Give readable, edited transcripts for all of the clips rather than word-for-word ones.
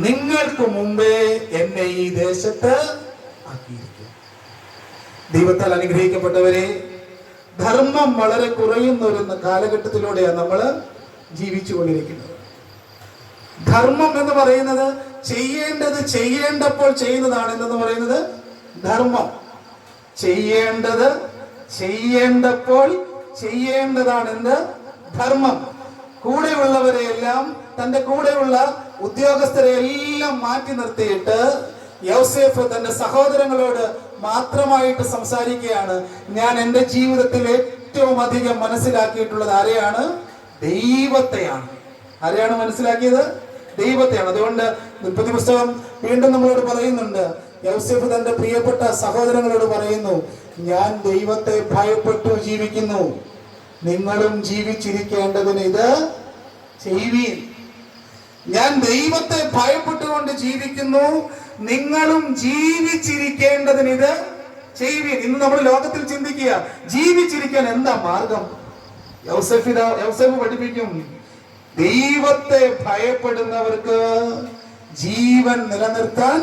നിങ്ങൾക്ക് മുമ്പേ എന്നെ ഈ ദേശത്ത് ആക്കിയിരിക്കും. ദൈവത്താൽ അനുഗ്രഹിക്കപ്പെട്ടവരെ, ധർമ്മം വളരെ കുറയുന്ന ഒരു കാലഘട്ടത്തിലൂടെയാണ് നമ്മൾ ജീവിച്ചുകൊണ്ടിരിക്കുന്നത്. ധർമ്മം എന്ന് പറയുന്നത് ചെയ്യേണ്ടത് ചെയ്യേണ്ടപ്പോൾ ചെയ്യുന്നതാണ് എന്ന് പറയുന്നത് ധർമ്മം. ചെയ്യേണ്ടത് ചെയ്യേണ്ടപ്പോൾ ചെയ്യേണ്ടതാണ് എന്ത് ധർമ്മം. കൂടെയുള്ളവരെയെല്ലാം, തന്റെ കൂടെയുള്ള ഉദ്യോഗസ്ഥരെ എല്ലാം മാറ്റി നിർത്തിയിട്ട് യോസേഫ് തന്റെ സഹോദരങ്ങളോട് മാത്രമായിട്ട് സംസാരിക്കുകയാണ്. ഞാൻ എൻ്റെ ജീവിതത്തിൽ ഏറ്റവും അധികം മനസ്സിലാക്കിയിട്ടുള്ളത് ആരെയാണ്? ദൈവത്തെയാണ്. ആരെയാണ് മനസ്സിലാക്കിയത്? ദൈവത്തെയാണ്. അതുകൊണ്ട് ഉൽപ്പത്തി പുസ്തകം വീണ്ടും നമ്മളോട് പറയുന്നുണ്ട്, യോസേഫ് തന്റെ പ്രിയപ്പെട്ട സഹോദരങ്ങളോട് പറയുന്നു, ഞാൻ ദൈവത്തെ ഭയപ്പെട്ടു ജീവിക്കുന്നു, നിങ്ങളും ജീവിച്ചിരിക്കേണ്ടതിന് ഇത് ചെയ്യുവീൻ. ഞാൻ ദൈവത്തെ ഭയപ്പെട്ടുകൊണ്ട് ജീവിക്കുന്നു, നിങ്ങളും ജീവിച്ചിരിക്കേണ്ടതിന് ഇത് ചെയ്യുവീൻ. ഇന്ന് നമ്മൾ ലോകത്തിൽ ചിന്തിക്കുക, ജീവിച്ചിരിക്കാൻ എന്താ മാർഗം? യോസേഫ് പഠിപ്പിക്കും, ദൈവത്തെ ഭയപ്പെടുന്നവർക്ക് ജീവൻ നിലനിർത്താൻ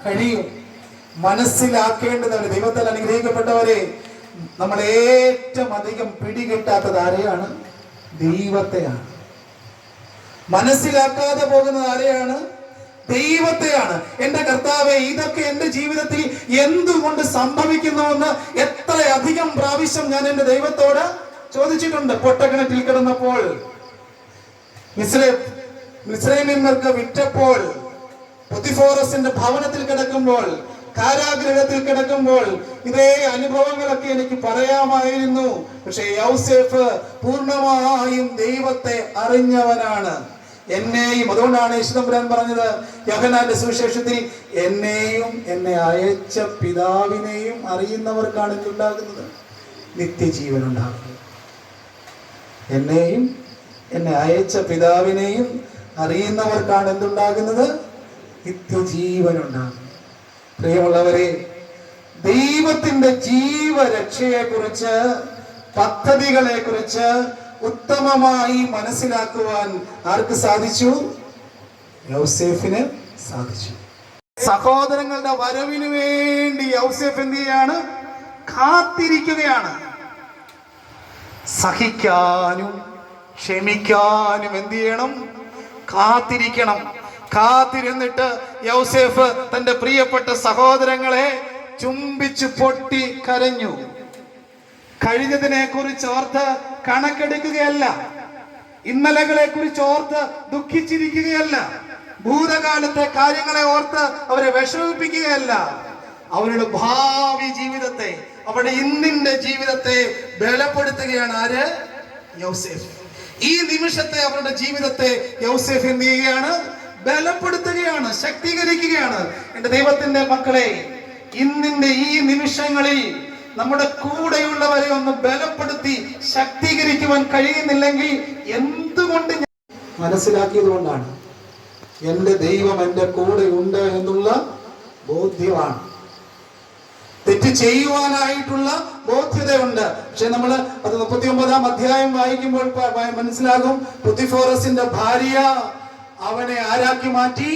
കഴിയും. മനസ്സിലാക്കേണ്ടതാണ്. ദൈവത്താൽ അനുഗ്രഹിക്കപ്പെട്ടവരെ, നമ്മൾ ഏറ്റവും അധികം പിടികിട്ടാത്തത് ആരെയാണ്? ദൈവത്തെയാണ്. മനസ്സിലാക്കാതെ പോകുന്നത് ആരെയാണ്? ദൈവത്തെയാണ്. എന്റെ കർത്താവേ, ഇതൊക്കെ എന്റെ ജീവിതത്തിൽ എന്തുകൊണ്ട് സംഭവിക്കുന്നുവെന്ന് എത്രയധികം പ്രാവശ്യം ഞാൻ എന്റെ ദൈവത്തോട് ചോദിച്ചിട്ടുണ്ട്. പൊട്ടക്കിണറ്റിൽ കിടന്നപ്പോൾ, മിസ്രൈമ്യർക്ക് വിറ്റപ്പോൾ, പൊത്തിഫോറസിന്റെ ഭവനത്തിൽ കിടക്കുമ്പോൾ, കാരാഗൃഹത്തിൽ കിടക്കുമ്പോൾ, ഇതേ അനുഭവങ്ങളൊക്കെ എനിക്ക് പറയാമായിരുന്നു. പക്ഷെ യോസേഫ് പൂർണ്ണമായും ദൈവത്തെ അറിഞ്ഞവനാണ്. എന്നെയും, അതുകൊണ്ടാണ് യേശുദമ്പുരാൻ പറഞ്ഞത് യോഹന്നാന്റെ സുവിശേഷത്തിൽ, എന്നെയും എന്നെ അയച്ച പിതാവിനെയും അറിയുന്നവർക്കാണ് എന്തുണ്ടാകുന്നത്? നിത്യജീവൻ ഉണ്ടാകുന്നത്. എന്നെയും എന്നെ അയച്ച പിതാവിനെയും അറിയുന്നവർക്കാണ് എന്തുണ്ടാകുന്നത്? നിത്യജീവൻ ഉണ്ടാകുന്നത്. പ്രിയമുള്ളവരെ, ദൈവത്തിന്റെ ജീവരക്ഷയെ കുറിച്ച്, പദ്ധതികളെ കുറിച്ച് ഉത്തമമായി മനസ്സിലാക്കുവാൻ ആർക്ക് സാധിച്ചു? യോസേഫിന് സാധിച്ചു. സഹോദരങ്ങളുടെ വരവിന് വേണ്ടി യോസേഫ് എന്ത് ചെയ്യാണ്? കാത്തിരിക്കുകയാണ്. സഹിക്കാനും ക്ഷമിക്കാനും എന്ത് ചെയ്യണം? കാത്തിരിക്കണം. കാത്തിരുന്നിട്ട് യോസേഫ് തന്റെ പ്രിയപ്പെട്ട സഹോദരങ്ങളെ ചുംബിച്ചു പൊട്ടി കരഞ്ഞു. കഴിഞ്ഞതിനെ കുറിച്ച് ഓർത്ത് കണക്കെടുക്കുകയല്ല, ഇന്നലകളെ കുറിച്ച് ഓർത്ത് ദുഃഖിച്ചിരിക്കുകയല്ല, ഭൂതകാലത്തെ കാര്യങ്ങളെ ഓർത്ത് അവരെ വിഷമിപ്പിക്കുകയല്ല. അവരുടെ ഭാവി ജീവിതത്തെ, അവരുടെ ഇന്നിന്റെ ജീവിതത്തെ ബലപ്പെടുത്തുകയാണ് ആര്? യോസേഫ്. ഈ നിമിഷത്തെ, അവരുടെ ജീവിതത്തെ യോസേഫ് എന്ത് ചെയ്യുകയാണ്? ബലപ്പെടുത്തുകയാണ്, ശക്തീകരിക്കുകയാണ്. എന്റെ ദൈവത്തിന്റെ മക്കളെ, ഇന്നിന്റെ ഈ നിമിഷങ്ങളിൽ നമ്മുടെ കൂടെയുള്ളവരെ ഒന്ന് ബലപ്പെടുത്തി ശക്തീകരിക്കുവാൻ കഴിയുന്നില്ലെങ്കിൽ എന്തുകൊണ്ട്? മനസ്സിലാക്കിയത് കൊണ്ടാണ്. എന്റെ ദൈവം എന്റെ കൂടെ ഉണ്ട് എന്നുള്ള ബോധ്യമാണ്. തെറ്റ് ചെയ്യുവാനായിട്ടുള്ള ബോധ്യതയുണ്ട്. പക്ഷെ നമ്മൾ അത് 39-ാം അധ്യായം വായിക്കുമ്പോൾ മനസ്സിലാകും, പൊത്തിഫോറസിന്റെ ഭാര്യ അവനെ ആരാക്കി മാറ്റി?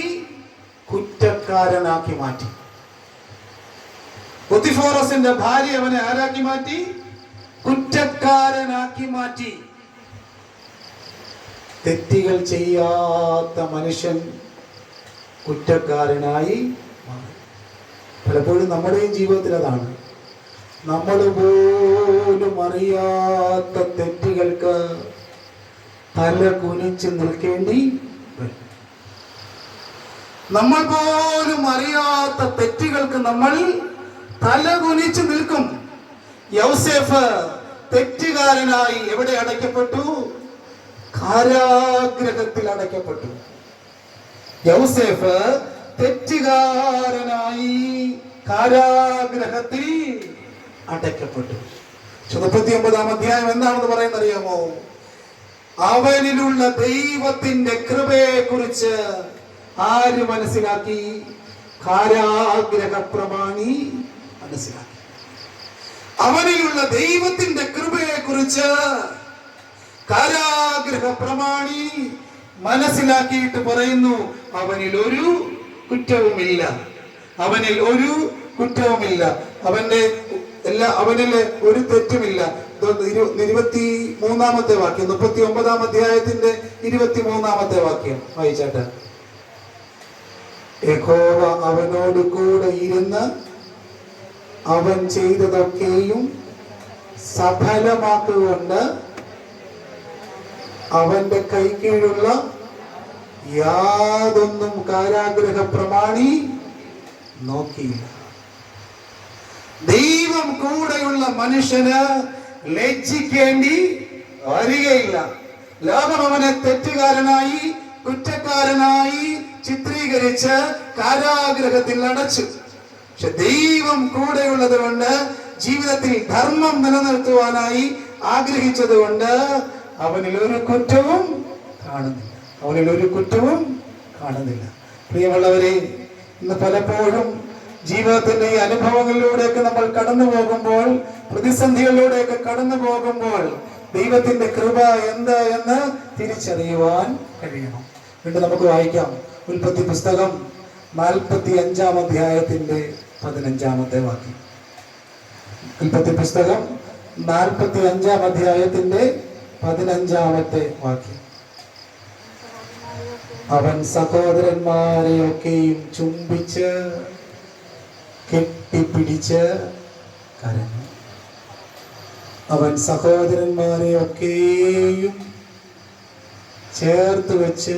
കുറ്റക്കാരനാക്കി മാറ്റി. പൊത്തിഫോറസിന്റെ ഭാര്യ അവനെ ആരാക്കി മാറ്റി? കുറ്റക്കാരനാക്കി മാറ്റി. തെറ്റുകൾ ചെയ്യാത്ത മനുഷ്യൻ കുറ്റക്കാരനായി മാറി. പലപ്പോഴും നമ്മുടെയും ജീവിതത്തിൽ അതാണ്. നമ്മൾ പോലും അറിയാത്ത തെറ്റുകൾക്ക് തല കുനിച്ച് നിൽക്കേണ്ടി വരും. നമ്മൾ പോലും അറിയാത്ത തെറ്റുകൾക്ക് നമ്മൾ തല കുനിച്ച് നിൽക്കും. യോസേഫ് തെറ്റുകാരനായി എവിടെ അടയ്ക്കപ്പെട്ടു? കാരാഗൃഹത്തിൽ അടയ്ക്കപ്പെട്ടു. യോസേഫ് തെറ്റുകാരനായി കാരാഗൃഹത്തിൽ അടയ്ക്കപ്പെട്ടു. 39-ാം അധ്യായം എന്താണെന്ന് പറയുന്നത് അറിയാമോ? അവനിലുള്ള ദൈവത്തിന്റെ കൃപയെ കുറിച്ച് ആര് മനസ്സിലാക്കി? കാരാഗ്രഹ പ്രമാണി മനസ്സിലാക്കി. അവനിലുള്ള ദൈവത്തിന്റെ കൃപയെ കുറിച്ച് കാരാഗ്രഹ പ്രമാണി മനസ്സിലാക്കിയിട്ട് പറയുന്നു, അവനിൽ ഒരു കുറ്റവുമില്ല, അവനിൽ ഒരു കുറ്റവുമില്ല, അവനിൽ ഒരു തെറ്റുമില്ല. 23-ാമത്തെ വാക്യം, 39-ാം അധ്യായത്തിന്റെ 23-ാമത്തെ വാക്യം വായിച്ചാട്ടെ. യഹോവ അവനോട് കൂടെ ഇരുന്ന് അവൻ ചെയ്തതൊക്കെയും സഫലമാക്കുകൊണ്ട് അവന്റെ കൈക്കീഴുള്ള യാതൊന്നും കാരാഗ്രഹ പ്രമാണി നോക്കിയില്ല. ദൈവം കൂടെയുള്ള മനുഷ്യന് ലജ്ജിക്കേണ്ടി വരികയില്ല. ലോകം അവനെ തെറ്റുകാരനായി, കുറ്റക്കാരനായി ചിത്രീകരിച്ച് കാരാഗ്രഹത്തിൽ അടച്ചു. പക്ഷെ ദൈവം കൂടെയുള്ളത് കൊണ്ട്, ജീവിതത്തിൽ ധർമ്മം നിലനിർത്തുവാനായി ആഗ്രഹിച്ചത് കൊണ്ട് അവനിൽ ഒരു കുറ്റവും കാണുന്നില്ല, അവനിൽ ഒരു കുറ്റവും കാണുന്നില്ല. പ്രിയമുള്ളവരെ, ഇന്ന് പലപ്പോഴും ജീവിതത്തിന്റെ ഈ അനുഭവങ്ങളിലൂടെയൊക്കെ നമ്മൾ കടന്നു പോകുമ്പോൾ, പ്രതിസന്ധികളിലൂടെയൊക്കെ കടന്നു പോകുമ്പോൾ ദൈവത്തിന്റെ കൃപ എന്ത് എന്ന് തിരിച്ചറിയുവാൻ കഴിയണം. വീണ്ടും നമുക്ക് വായിക്കാം. ഉൽപ്പത്തി പുസ്തകം 45-ാം അധ്യായത്തിന്റെ 15-ാമത്തെ വാക്യം. ഉൽപ്പത്തി പുസ്തകം 45-ാം അധ്യായത്തിന്റെ 15-ാമത്തെ വാക്യം. അവൻ സഹോദരന്മാരെയൊക്കെയും ചുംബിച്ച് കെട്ടിപ്പിടിച്ച് കരഞ്ഞു. അവൻ സഹോദരന്മാരെയൊക്കെയും ചേർത്ത് വെച്ച്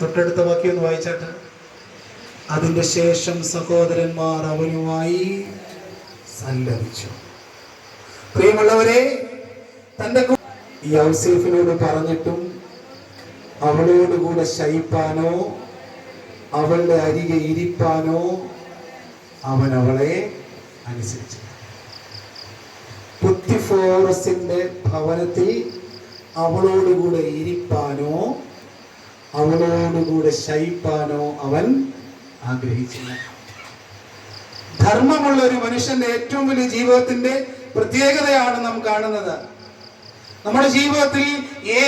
തൊട്ടടുത്ത വാക്യം ഒന്ന് വായിച്ചാട്ട്. അതിന്റെ ശേഷം സഹോദരന്മാർ അവനുമായി സല്ലപിച്ചു. പ്രിയമുള്ളവരെ, തന്റെ യൗസേഫിനോട് പറഞ്ഞിട്ടും അവളോടുകൂടെ ശയിപ്പാനോ അവളുടെ അരികെ ഇരിപ്പാനോ അവൻ അവളെ അനുസരിച്ചു. പുത്തിഫോറസിന്റെ ഭവനത്തിൽ അവളോടുകൂടെ ഇരിപ്പാനോ അവളോടുകൂടെ ശയിപ്പാനോ അവൻ ആഗ്രഹിച്ചില്ല. ധർമ്മമുള്ള ഒരു മനുഷ്യന്റെ ഏറ്റവും വലിയ ജീവിതത്തിന്റെ പ്രത്യേകതയാണ് നാം കാണുന്നത്. നമ്മുടെ ജീവിതത്തിൽ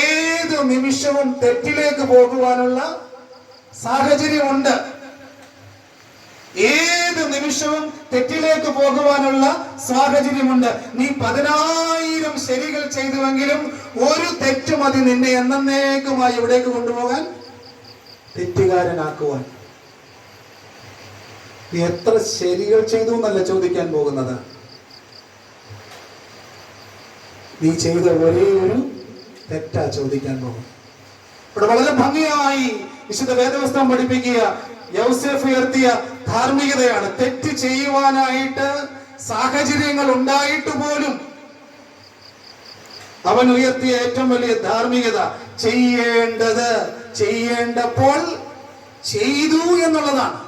ഏത് നിമിഷവും തെറ്റിലേക്ക് പോകുവാനുള്ള സാഹചര്യമുണ്ട്. ഏത് നിമിഷവും തെറ്റിലേക്ക് പോകുവാനുള്ള സാഹചര്യമുണ്ട്. നീ 10,000 ശരികൾ ചെയ്തുവെങ്കിലും ഒരു തെറ്റും മതി നിന്നെ എന്നേക്കുമായി എവിടേക്ക് കൊണ്ടുപോകാൻ, തെറ്റുകാരനാക്കുവാൻ. നീ എത്ര ശരികൾ ചെയ്തു എന്നല്ല ചോദിക്കാൻ പോകുന്നത്, നീ ചെയ്ത ഒരേ ഒരു തെറ്റാ ചോദിക്കാൻ പോകും. ഇവിടെ വളരെ ഭംഗിയായി വിശുദ്ധ വേദപുസ്തകം പഠിപ്പിക്കുക യൗസേഫ് ഉയർത്തിയ ധാർമ്മികതയാണ്. തെറ്റ് ചെയ്യുവാനായിട്ട് സാഹചര്യങ്ങൾ ഉണ്ടായിട്ട് പോലും അവൻ ഉയർത്തിയ ഏറ്റവും വലിയ ധാർമ്മികത ചെയ്യേണ്ടത് ചെയ്യേണ്ടപ്പോൾ ചെയ്തു എന്നുള്ളതാണ്.